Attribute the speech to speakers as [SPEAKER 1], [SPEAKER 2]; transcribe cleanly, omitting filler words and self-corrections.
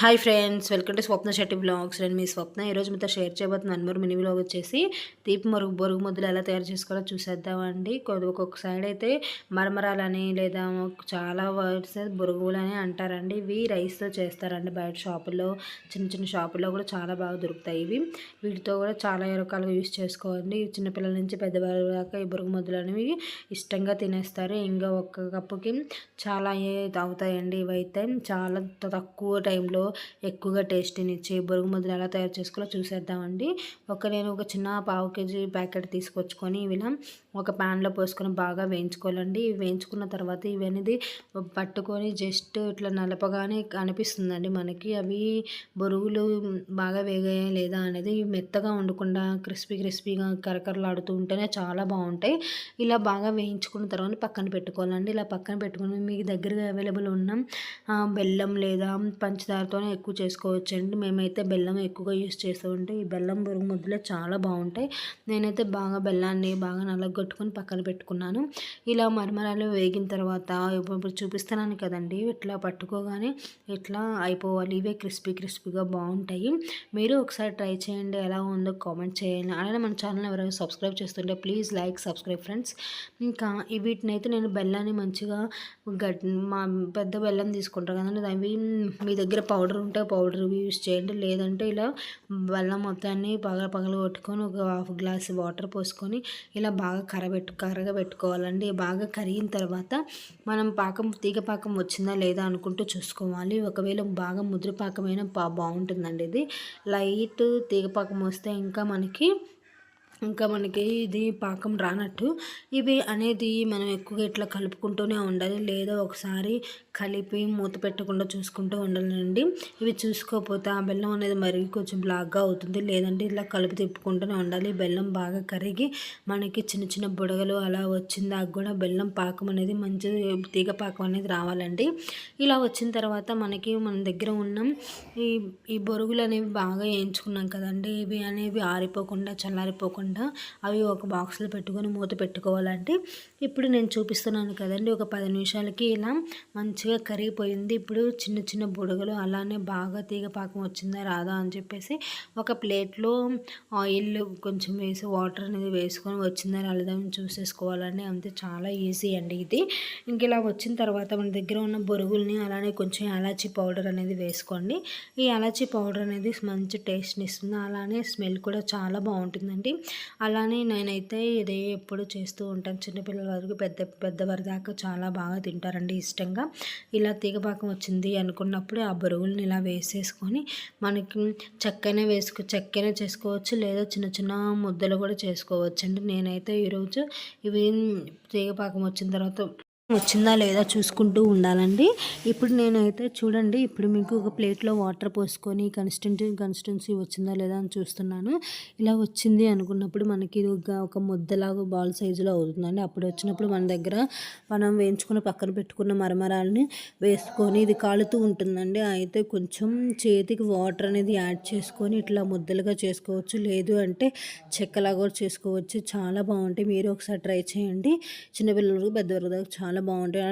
[SPEAKER 1] Hi friends, welcome to Swapna Shetty blogs. నేను మీ స్వప్న. ఈరోజు మీతో షేర్ చేయబోతున్న అన్మోర్ మినీ వ్లాగ్ వచ్చేసి తీపి బొరుగు ముద్దలు ఎలా తయారు చేసుకోవాలో చూసేద్దామండి. ఒక్కొక్క సైడ్ అయితే మరమరాలని లేదా చాలా వర్డ్స్ బొరుగులని అంటారండి. ఇవి రైస్తో చేస్తారండి. బయట షాపుల్లో చిన్న చిన్న షాపుల్లో కూడా చాలా బాగా దొరుకుతాయి. వీటితో కూడా చాలా రకాలుగా యూస్ చేసుకోవాలి. చిన్నపిల్లల నుంచి పెద్దవాళ్ళ దాకా ఈ బొరుగు ముద్దలు అనేవి ఇష్టంగా తినేస్తారు. ఇంకా ఒక్క కప్పుకి చాలా అవుతాయండి. ఇవైతే చాలా తక్కువ టైంలో ఎక్కువగా టేస్ట్నిచ్చే బొరుగు ముద్దలు ఎలా తయారు చేసుకోవాలో చూసేద్దామండి. నేను ఒక చిన్న పావు కేజీ ప్యాకెట్ తీసుకొచ్చుకొని ఇలా ఒక ప్యాన్లో పోసుకొని బాగా వేయించుకోవాలండి. వేయించుకున్న తర్వాత ఇవి అనేది పట్టుకొని జస్ట్ ఇట్లా నలపగానే అనిపిస్తుందండి మనకి. అవి బొరుగులు బాగా వేగాయా లేదా అనేది మెత్తగా ఉండకుండా క్రిస్పీగా కరకరలాడుతూ ఉంటేనే చాలా బాగుంటాయి. ఇలా బాగా వేయించుకున్న తర్వాత పక్కన పెట్టుకోవాలండి. ఇలా పక్కన పెట్టుకుని మీ దగ్గరగా అవైలబుల్ ఉన్న బెల్లం లేదా పంచదారతోనే ఎక్కువ చేసుకోవచ్చండి. మేమైతే బెల్లం ఎక్కువగా యూస్ చేస్తూ ఉంటే ఈ బెల్లం బొరుగు ముద్దలే చాలా బాగుంటాయి. నేనైతే బాగా బెల్లాన్ని బాగా నలగొట్టుకొని పక్కన పెట్టుకున్నాను. ఇలా మరమరాలు వేగిన తర్వాత ఇప్పుడు చూపిస్తున్నాను కదండి, ఇట్లా పట్టుకోగానే ఇట్లా అయిపోవాలి. ఇవే క్రిస్పీగా బాగుంటాయి. మీరు ఒకసారి ట్రై చేయండి, ఎలా ఉందో కామెంట్ చేయండి. అలానే మన ఛానల్ ఎవరైనా సబ్స్క్రైబ్ చేస్తుంటే ప్లీజ్ లైక్ సబ్స్క్రైబ్ ఫ్రెండ్స్. ఇంకా వీటినైతే నేను బెల్లాన్ని మంచిగా మా పెద్ద బెల్లం తీసుకుంటారు కదండి, అవి మీ దగ్గర పౌడర్ ఉంటే పౌడర్ యూస్ చేయండి. లేదంటే ఇలా బెల్లం మొత్తాన్ని పగల కొట్టుకొని ఒక హాఫ్ గ్లాస్ వాటర్ పోసుకొని ఇలా బాగా కరగబెట్టుకోవాలండి. బాగా కరిగిన తర్వాత మనం తీగ పాకం వచ్చిందా లేదా అనుకుంటూ చూసుకోవాలి. ఒకవేళ బాగా ముద్ర పాకమైన బాగుంటుందండి. ఇది లైట్ తీగ పాకం వస్తే ఇంకా మనకి ఇది పాకం రానట్టు. ఇవి అనేది మనం ఎక్కువగా ఇట్లా కలుపుకుంటూనే ఉండాలి, లేదా ఒకసారి కలిపి మూత పెట్టకుండా చూసుకుంటూ ఉండాలండి. ఇవి చూసుకోకపోతే ఆ బెల్లం అనేది మరిగి కొంచెం బ్లాక్గా అవుతుంది. లేదంటే ఇలా కలుపు తిప్పుకుంటూనే ఉండాలి. బెల్లం బాగా కరిగి మనకి చిన్న చిన్న బుడగలు అలా వచ్చిందాక కూడా బెల్లం పాకం అనేది మంచి తీగ పాకం అనేది రావాలండి. ఇలా వచ్చిన తర్వాత మన దగ్గర ఉన్న ఈ బొరుగులు అనేవి బాగా వేయించుకున్నాం కదండి, ఇవి అనేవి ఆరిపోకుండా చల్లారిపోకుండా అవి ఒక బాక్స్లో పెట్టుకొని మూత పెట్టుకోవాలండి. ఇప్పుడు నేను చూపిస్తున్నాను కదండి, ఒక 10 నిమిషాలకి ఇలా మంచిగా కరిగిపోయింది. ఇప్పుడు చిన్న బుడగలు అలానే బాగా తీగ పాకం వచ్చిందా రాదా అని చెప్పేసి ఒక ప్లేట్లో ఆయిల్ కొంచెం వేసి వాటర్ అనేది వేసుకొని వచ్చిందా రాలేదా అని చూసేసుకోవాలండి. అంతే, చాలా ఈజీ అండి ఇది. ఇంక ఇలా వచ్చిన తర్వాత మన దగ్గర ఉన్న బొరుగుల్ని అలానే కొంచెం యాలచీ పౌడర్ అనేది వేసుకోండి. ఈ యాలచీ పౌడర్ అనేది మంచి టేస్ట్ని ఇస్తుంది. అలానే స్మెల్ కూడా చాలా బాగుంటుందండి. అలానే నేనైతే ఇదే ఎప్పుడు చేస్తూ ఉంటాను. చిన్నపిల్లల వరకు పెద్దవారి దాకా చాలా బాగా తింటారండి ఇష్టంగా. ఇలా తీగపాకం వచ్చింది అనుకున్నప్పుడు ఆ బొరుగుల్ని ఇలా వేసేసుకొని మనకి చెక్కైనా చేసుకోవచ్చు, లేదా చిన్న ముద్దలు కూడా చేసుకోవచ్చండి. నేనైతే ఈరోజు ఇవి తీగపాకం వచ్చిన తర్వాత వచ్చిందా లేదా చూసుకుంటూ ఉండాలండి. ఇప్పుడు నేనైతే చూడండి, ఇప్పుడు మీకు ఒక ప్లేట్లో వాటర్ పోసుకొని కన్సిస్టెన్సీ వచ్చిందా లేదా అని చూస్తున్నాను. ఇలా వచ్చింది అనుకున్నప్పుడు మనకి ఇది ఒక ముద్దలాగా బాల్ సైజులో అవుతుందండి. అప్పుడు వచ్చినప్పుడు మన దగ్గర మనం వేయించుకుని పక్కన పెట్టుకున్న మరమరాలని వేసుకొని ఇది కాలుతూ ఉంటుందండి. అయితే కొంచెం చేతికి వాటర్ అనేది యాడ్ చేసుకొని ఇట్లా ముద్దలుగా చేసుకోవచ్చు, లేదు అంటే చెక్కలాగా కూడా చేసుకోవచ్చు. చాలా బాగుంటాయి. మీరు ఒకసారి ట్రై చేయండి. చిన్నపిల్లలకు పెద్దవాళ్ళకి చాలా బాగుంటాయి.